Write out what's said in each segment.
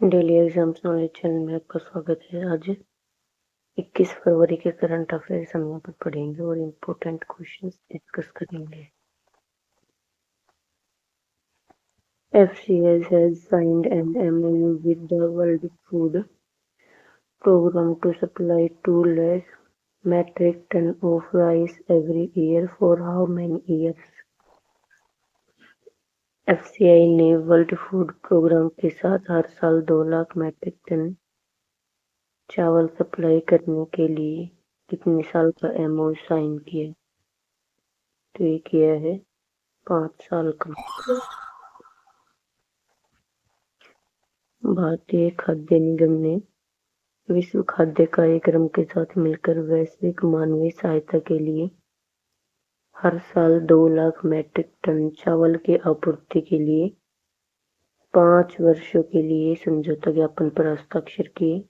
Daily exams knowledge channel में आपका स्वागत है। आज 21 फरवरी के करंट अफेयर्स हम यहाँ पर पढ़ेंगे और इम्पोर्टेंट क्वेश्चंस डिस्कस करेंगे। FCS has signed an MOU with the World Food Program to supply 2 lakh metric ton of rice every year for how many years? FCI ने वर्ल्ड फूड प्रोग्राम के साथ हर साल 2 लाख मैट्रिक टन चावल supply करने के लिए कितने साल का MOU साइन किया? तो ये किया है 5 साल का। भारतीय खाद्य निगम ने विश्व खाद्य कार्यक्रम के साथ मिलकर वैश्विक मानवीय सहायता के लिए हर साल 2 लाख मैट्रिक टन चावल की आपूर्ति के लिए 5 वर्षों के लिए समझौता ज्ञापन पर हस्ताक्षर किए।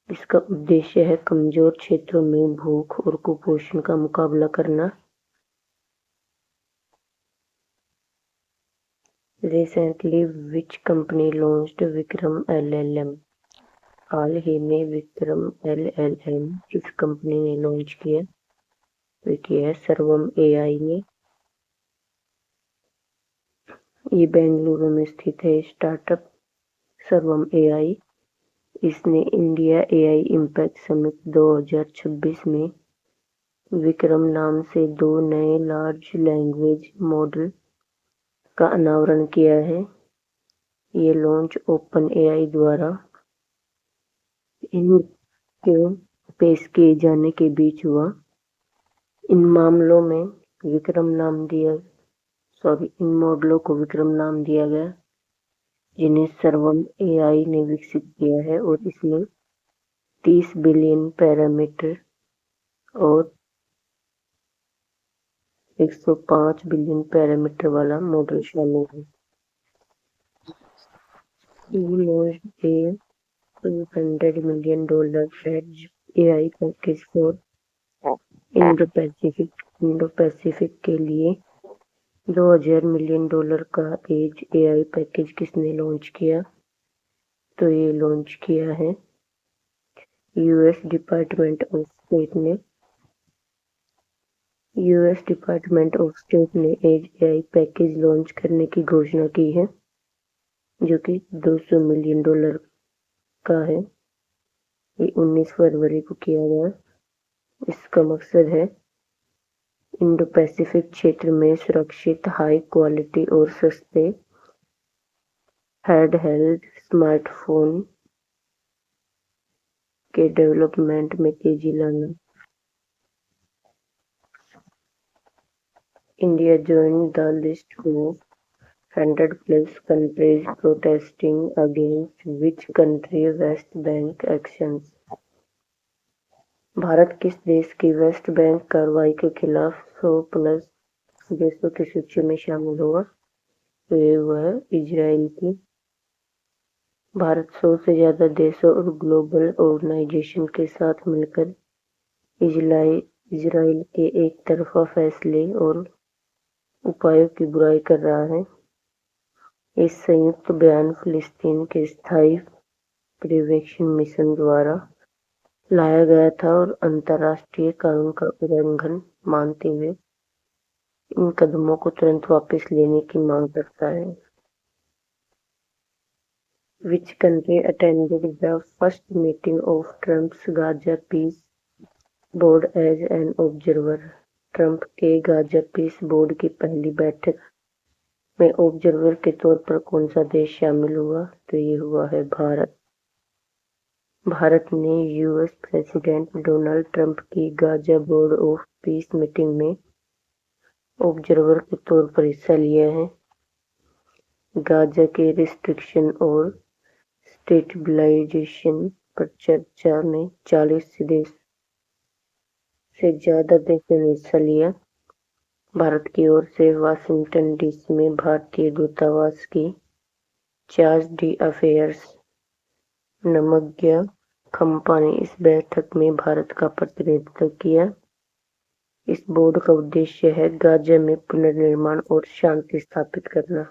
इसका उद्देश्य है कमजोर क्षेत्रों में भूख और कुपोषण का मुकाबला करना। Recently, which company launched Vikram LLM? हाल ही में विक्रम LLM किस कंपनी ने लॉन्च किया? तो किया है सर्वम AI ने। ये बेंगलुरु में स्थित है स्टार्टअप सर्वम AI। इसने इंडिया AI इम्पैक्ट समिट 2026 में विक्रम नाम से 2 नए लार्ज लैंग्वेज मॉडल का अनावरण किया है। ये लॉन्च ओपन AI द्वारा इनके पेश किए जाने के बीच हुआ। इन मॉडलों को विक्रम नाम दिया गया, जिन्हें सर्वम AI ने विकसित किया है और इसमें 30 बिलियन पैरामीटर और 105 बिलियन पैरामीटर वाला मॉडल शामिल है। $200 million edge AI package for Indo Pacific के लिए $2,000 मिलियन का एज AI पैकेज किसने लॉन्च किया? तो ये लॉन्च किया है यूएस डिपार्टमेंट ऑफ स्टेट ने एज AI पैकेज लॉन्च करने की घोषणा की है, जो कि $200 मिलियन का है। ये 19 फरवरी को किया गया। इसका मकसद है इंडो पैसिफिक क्षेत्र में सुरक्षित, हाई क्वालिटी और सस्ते हैंडहेल्ड स्मार्टफोन के डेवलपमेंट में तेजी लाना। India joined the list of 100+ countries protesting against which country West Bank actions? Bharat किस देश की वेस्ट बैंक कार्रवाई के खिलाफ 100+ देशों की सूची में शामिल हुआ? तो ये हुआ है इजराइल की। भारत 100 से ज्यादा देशों और ग्लोबल ऑर्गेनाइजेशन के साथ मिलकर इजराइल के एक तरफा फैसले और उपायों की बुराई कर रहा है। इस संयुक्त बयान फिलिस्तीन के स्थायी पर्यवेक्षण मिशन द्वारा लाया गया था और अंतर्राष्ट्रीय कानून का उल्लंघन मानते हुए इन कदमों को तुरंत वापस लेने की मांग करता है। Which country attended the first meeting of Trump's Gaza Peace Board as an observer? Trump के गाजा पीस बोर्ड की पहली बैठक में ऑब्जर्वर के तौर पर कौन सा देश शामिल हुआ? तो ये हुआ है भारत। भारत ने यूएस प्रेसिडेंट डोनाल्ड ट्रंप की Gaza board of peace meeting में ऑब्जर्वर के तौर पर हिस्सा लिया है। गाजा के रिस्ट्रिक्शन और स्टेबिलाइजेशन पर चर्चा में 40 देश से ज्यादा देशों ने हिस्सा लिया। भारत की ओर से वाशिंगटन डीसी में भारतीय दूतावास की चार्ज डी अफेयर्स नमग्या खम्पा ने इस बैठक में भारत का प्रतिनिधित्व किया। इस बोर्ड का उद्देश्य है गाजा में पुनर्निर्माण और शांति स्थापित करना।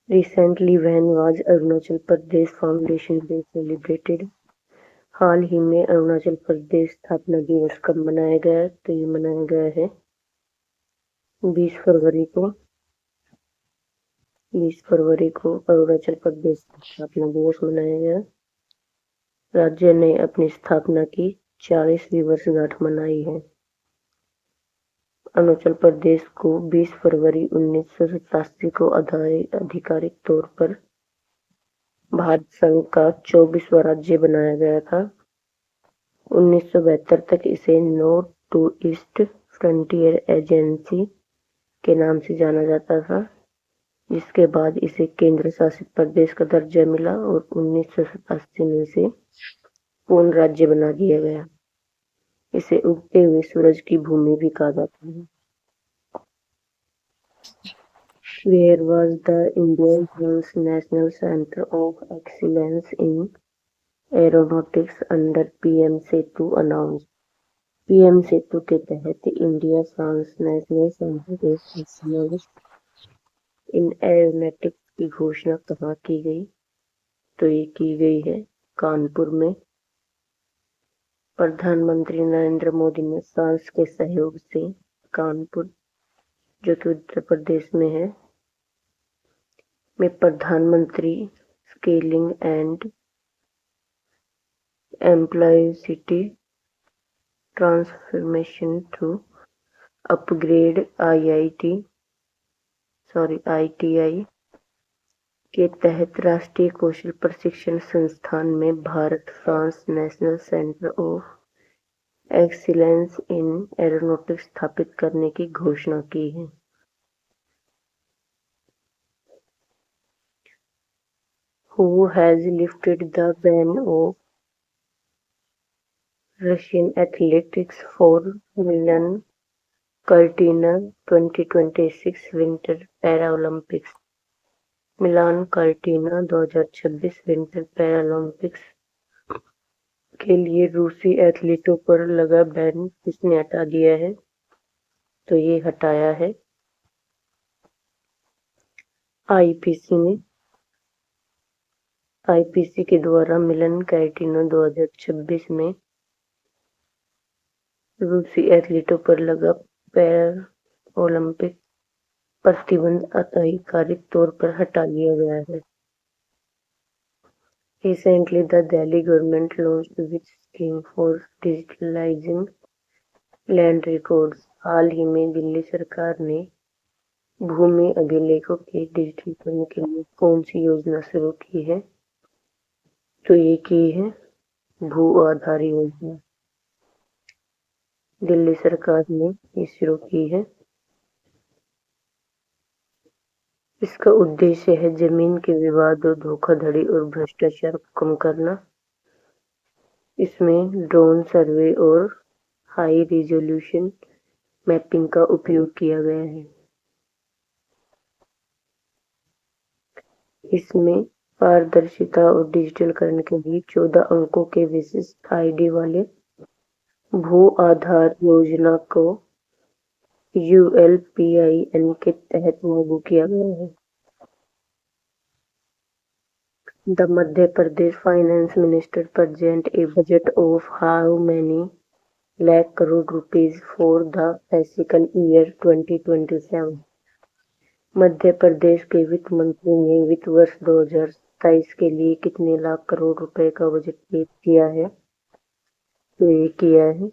Recently, when was Arunachal Pradesh Foundation Day celebrated? हाल ही में अरुणाचल प्रदेश स्थापना दिवस कब मनाया गया? तो ये मनाया गया है 20 फरवरी को। 20 फरवरी को अरुणाचल प्रदेश स्थापना दिवस मनाया गया। राज्य ने अपनी स्थापना की 40वीं वर्षगांठ मनाई है। अरुणाचल प्रदेश को 20 फरवरी 1987 को आधिकारिक तौर पर भारत संघ का 24वां राज्य बनाया गया था। 1972 तक इसे North to East Frontier Agency के नाम से जाना जाता था, जिसके बाद इसे केंद्र शासित प्रदेश का दर्जा मिला और 1987 में इसे पूर्ण राज्य बना दिया गया। इसे उगते हुए सूरज की भूमि भी कहा जाता है। Where was the Indian National Center of Excellence in Aeronautics under PM Setu announced? PM सेतु के तहत India France national centre of excellence in aeronautics की घोषणा कहाँ की गई? तो ये की गई है कानपुर में। प्रधानमंत्री नरेंद्र मोदी ने फ्रांस के सहयोग से कानपुर, जो कि उत्तर प्रदेश में है, में प्रधानमंत्री scaling and employability transformation through upgrade ITI के तहत राष्ट्रीय कौशल प्रशिक्षण संस्थान में Bharat France national centre of excellence in aeronautics स्थापित करने की घोषणा की है। Who has lifted the ban of Russian athletics for Milan Cortina 2026 Winter Paralympics? Milan कर्टिना 2026 winter Paralympics के लिए रूसी एथलीटों पर लगा बैन किसने हटा दिया है? तो ये हटाया है आईपीसी ने। आईपीसी के द्वारा मिलन कैटिनो 2026 में रूसी एथलीटों पर लगा पैरा ओलंपिक प्रतिबंध आधिकारिक तौर पर हटा लिया गया है। Recently, the Delhi government launched which scheme for digitalizing land records? हाल ही में दिल्ली सरकार ने भूमि अभिलेखों के डिजिटलीकरण के लिए कौन सी योजना शुरू की है? तो ये की है भू आधार योजना। दिल्ली सरकार ने ये शुरू की है। इसका उद्देश्य है जमीन के विवादों, धोखाधड़ी और भ्रष्टाचार को कम करना। इसमें ड्रोन सर्वे और हाई रिजोल्यूशन मैपिंग का उपयोग किया गया है। इसमें पारदर्शिता और डिजिटलीकरण के लिए 14 अंकों के विशिष्ट आईडी वाले भू आधार योजना को ULPIN के तहत लागू किया गया है। The Madhya Pradesh Finance Minister present a budget of how many lakh crore rupees for the fiscal year 2027? Madhya Pradesh के वित्त मंत्री ने वित्त वर्ष 2027 के लिए कितने लाख करोड़ रुपए का बजट पेश किया है? तो ये किया है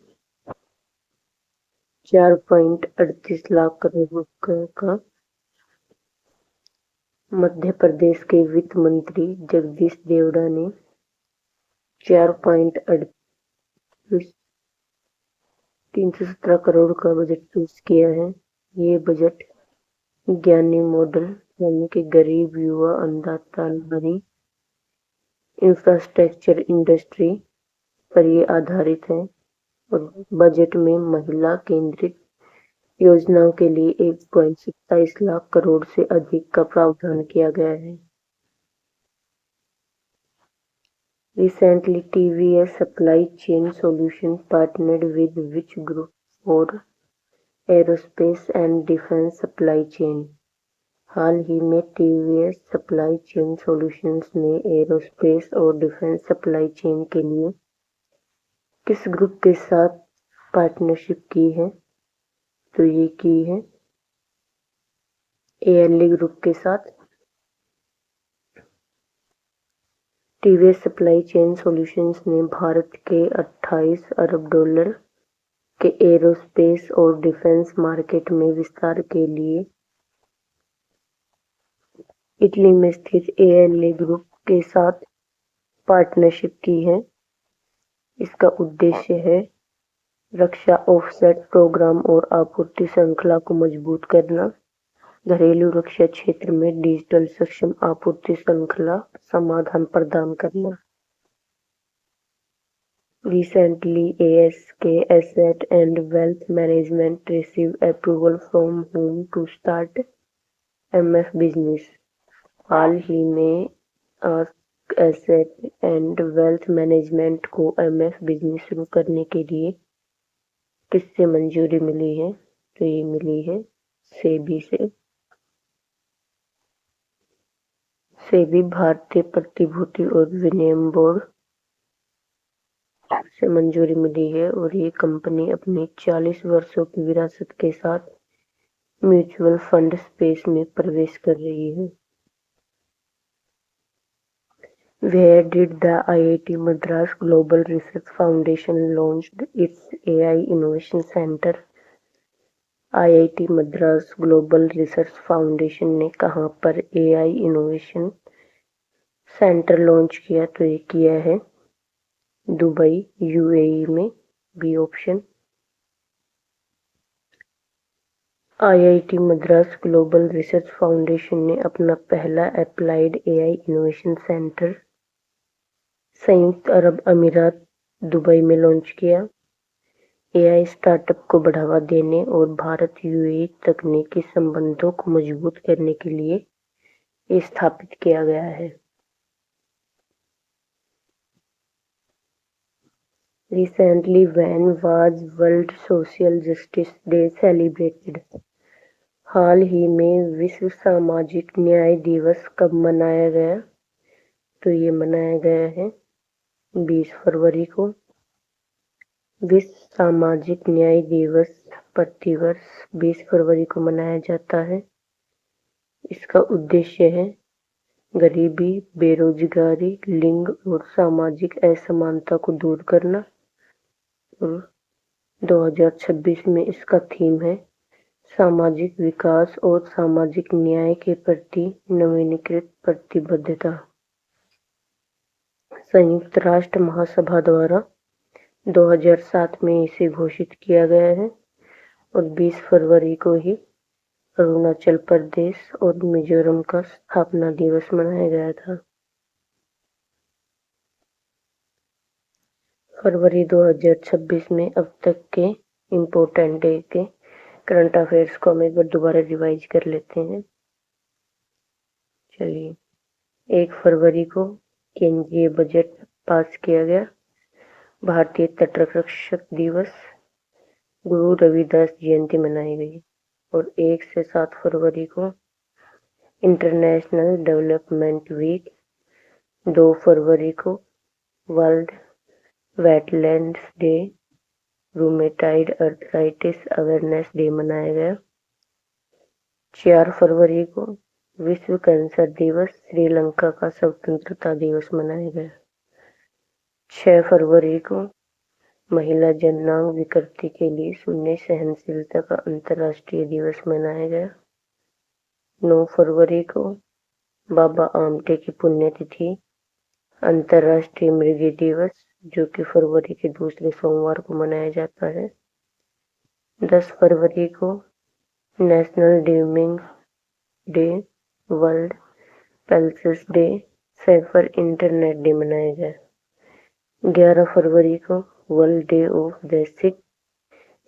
4.38 लाख करोड़ रुपए का। मध्य प्रदेश के वित्त मंत्री जगदीश देवड़ा ने 4.317 करोड़ का बजट पेश किया है। ये बजट ज्ञानी मॉडल यानी कि गरीब, युवा, अन्नदाता, नारी, इंफ्रास्ट्रक्चर, इंडस्ट्री पर ये आधारित है और बजट में महिला केंद्रित योजनाओं के लिए 1.27 लाख करोड़ से अधिक का प्रावधान किया गया है। Recently, TVS Supply Chain Solutions partnered with which group for aerospace and defense supply chain? हाल ही में टीवीएस सप्लाई चेन सॉल्यूशंस ने एरोस्पेस और डिफेंस सप्लाई चेन के लिए किस ग्रुप के साथ पार्टनरशिप की है? तो ये की है एएलई ग्रुप के साथ। टीवीएस सप्लाई चेन सॉल्यूशंस ने भारत के 28 अरब डॉलर के एरोस्पेस और डिफेंस मार्केट में विस्तार के लिए इटली में स्थित एएलई ग्रुप के साथ पार्टनरशिप की है। इसका उद्देश्य है रक्षा ऑफसेट प्रोग्राम और आपूर्ति श्रृंखला को मजबूत करना, घरेलू रक्षा क्षेत्र में डिजिटल सक्षम आपूर्ति श्रृंखला समाधान प्रदान करना। Recently, ASK Asset and Wealth Management received approval from whom to start MF Business. हाल ही में ask asset and wealth management को एमएफ बिजनेस शुरू करने के लिए किससे मंजूरी मिली है? तो ये मिली है सेबी से। सेबी भारतीय प्रतिभूति और विनिमय बोर्ड से मंजूरी मिली है और ये कंपनी अपनी 40 वर्षों की विरासत के साथ म्यूचुअल फंड स्पेस में प्रवेश कर रही है। Where did the IIT Madras Global Research Foundation launched its AI Innovation Center? IIT Madras Global Research Foundation ने कहाँ पर AI इनोवेशन सेंटर लॉन्च किया? तो ये किया है दुबई यूएई में, B option. IIT Madras Global Research Foundation ने अपना पहला अप्लाइड AI इनोवेशन सेंटर संयुक्त अरब अमीरात दुबई में लॉन्च किया। एआई स्टार्टअप को बढ़ावा देने और भारत यूएई तकनीकी संबंधों को मजबूत करने के लिए ये स्थापित किया गया है। Recently, when was World Social Justice Day celebrated? हाल ही में विश्व सामाजिक न्याय दिवस कब मनाया गया? तो ये मनाया गया है 20 फरवरी को। विश्व सामाजिक न्याय दिवस प्रतिवर्ष 20 फरवरी को मनाया जाता है। इसका उद्देश्य है गरीबी, बेरोजगारी, लिंग और सामाजिक असमानता को दूर करना। और 2026 में इसका थीम है सामाजिक विकास और सामाजिक न्याय के प्रति नवीनीकृत प्रतिबद्धता। संयुक्त राष्ट्र महासभा द्वारा 2007 में इसे घोषित किया गया है और 20 फरवरी को ही अरुणाचल प्रदेश और मिजोरम का स्थापना दिवस मनाया गया था। फरवरी 2026 में अब तक के इम्पोर्टेंट डे के करंट अफेयर्स को हम एक बार दोबारा रिवाइज कर लेते हैं। चलिए, 1 फरवरी को केंद्रीय बजट पास किया गया। भारतीय तटरक्षक दिवस, गुरु रविदास जयंती मनाई गई। और 1 से 7 फरवरी को इंटरनेशनल डेवलपमेंट वीक। 2 फरवरी को world wetlands day, rheumatoid arthritis awareness day मनाया गया। 4 फरवरी को विश्व कैंसर दिवस, श्रीलंका का स्वतंत्रता दिवस मनाया गया। 6 फरवरी को महिला जननांग विकृति के लिए शून्य सहनशीलता का अंतर्राष्ट्रीय दिवस मनाया गया। 9 फरवरी को बाबा आमटे की पुण्यतिथि, अंतर्राष्ट्रीय मृगी दिवस, जो कि फरवरी के दूसरे सोमवार को मनाया जाता है। 10 फरवरी को national dreaming day, world pulses day, safer internet day मनाया गया। 11 फरवरी को world day of the sick,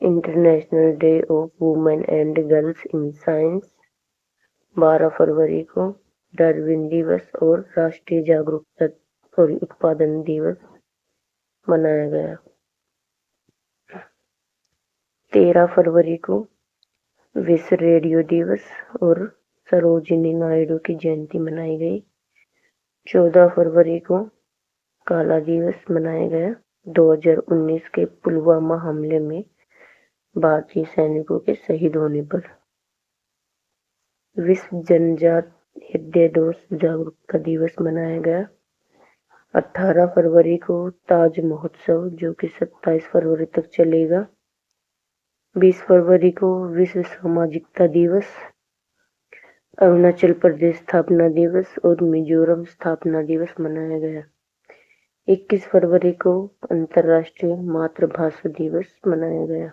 international day of women and girls in science. 12 फरवरी को डार्विन दिवस और राष्ट्रीय जागरूकता और उत्पादन दिवस मनाया गया। 13 फरवरी को विश्व रेडियो दिवस और सरोजिनी नायडू की जयंती मनाई गई। 14 फरवरी को काला दिवस मनाया गया। 2019 के पुलवामा हमले में भारतीय सैनिकों के शहीद होने पर विश्व जन्मजात हृदय दोष जागरूकता दिवस मनाया गया। 18 फरवरी को ताज महोत्सव, जो कि 27 फरवरी तक चलेगा। 20 फरवरी को विश्व सामाजिकता दिवस, अरुणाचल प्रदेश स्थापना दिवस और मिजोरम स्थापना दिवस मनाया गया। 21 फरवरी को अंतर्राष्ट्रीय मातृभाषा दिवस मनाया गया।